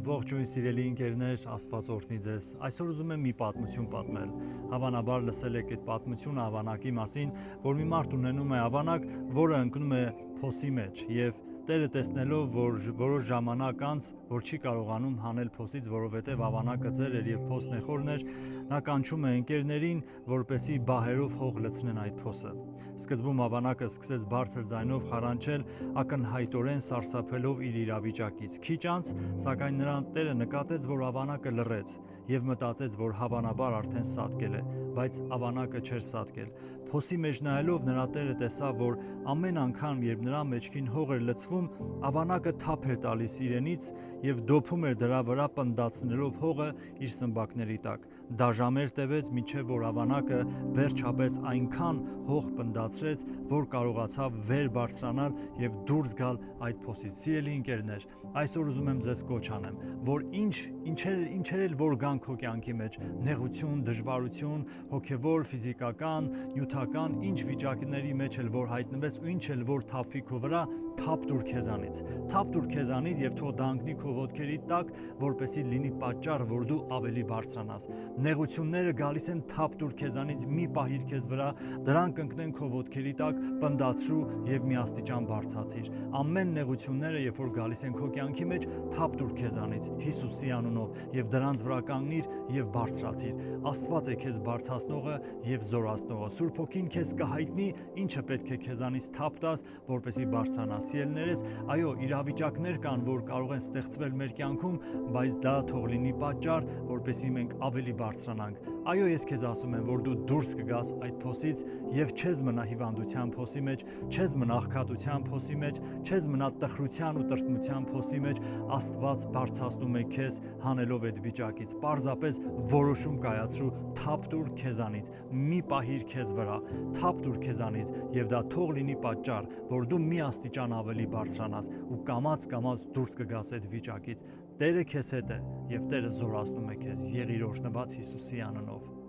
Ողջույն սիրելի ընկերներ, Աստված օրհնի ձեզ։ Այսօր ուզում եմ մի պատմություն պատմել։ Հավանաբար լսել եք այդ պատմությունը ավանակի մասին, որ մի մարդ ունենում է ավանակ, որը ընկնում է փոսի մեջ եւ Տերը տեսնելով, որ որոշ ժամանակ անց, որ չի կարողանում հանել փոսից, որովհետև ավանակը ծեր էր եւ փոսն խորն էր, նա կանչում է ընկերներին, որպեսի բահերով հող լցնեն այդ փոսը։ Սկզբում ավանակը սկսեց բարձր ձայնով խարանչել, ակնհայտորեն սարսափելով իր իրավիճակից։ Քիչ անց, սակայն նրան Տերը նկատեց, որ ավանակը լռեց եւ մտածեց, որ հավանաբար արդեն սատկել է, բայց ավանակը չէր սատկել։ Փոսի մեջ նայելով նրա Տերը տեսավ, որ ամեն անգամ, երբ նրա մեջքին հող էր լցվում, ավանակը թափ էր տալիս իրենից եւ դոփում էր դրա վրա պնդացնելով հողը իր սմբակների տակ։ Դաժամեր տևեց, մինչև որ ավանակը վերջապես այնքան հող պնդացրեց, որ կարողացավ վեր բարձրանալ եւ դուրս գալ այդ փոսից։ Սիրելի ընկերներ, այսօր ուզում եմ ձեզ կոչ անեմ, որ ինչեր էլ որ գան քո կյանքի մեջ, նեղություն, դժվարություն, հոգեվոր, ֆիզիկական, նյութական, ինչ վիճակների մեջ էլ որ հայտնվես ու ինչ էլ որ թափվի քո վրա, թափ տուր քեզանից։ Թափ տուր քեզանից եւ թող դա ընկնի քո ոտքերի տակ, որպեսզի լինի պատճառ, որ դու ավելի բարձրանաս։ Նեղությունները գալիս են, թափ տուր քեզանից, մի պահիր քեզ վրա, դրանք ընկնեն քո ոտքերի տակ, պնդացրու եւ մի աստիճան բարձացիր։ Ամեն նեղությունները, երբ որ գալիս են քո կյանքի մեջ, թափ տուր քեզանից Հիսուսի անունով եւ դրանց վրա կանգնիր եւ բարձրացիր։ Աստված է քեզ բարձրացնողը եւ զորացնողը։ Սուրբ Հոգին քեզ կհայտնի, ինչը պետք է քեզանից թափ տաս, որպեսզի բարձրանաս։ Սիրելիներս, այո, իրավիճակներ կան, որ կարող են ստեղծվել մեր կյանքում, բայց դա թող լինի պատճառ, որպեսզի մենք ավելի բարձրանանք։ Այո, ես քեզ ասում եմ, որ դու դուրս կգաս այդ փոսից եւ չես մնա հիվանդության փոսի մեջ, չես մնա աղքատության փոսի մեջ, չես մնա տխրության ու տրտմության փոսի մեջ։ Աստված բարձրացնում է քեզ հանելով այդ վիճակից։ Պարզապես որոշում կայացրու, թափ տուր քեզանից, մի պահիր քեզ վրա, թափ տուր քեզանից եւ դա թող լինի պատճառ, որ դու մի աստիճան ավելի բարձրանաս ու կամաց դուրս կգաս այդ վիճակից։ Տերը քեզ հետ է եւ Տերը զորացնում է քեզ։ Եղիր օրհնված Հիսուսի անունով։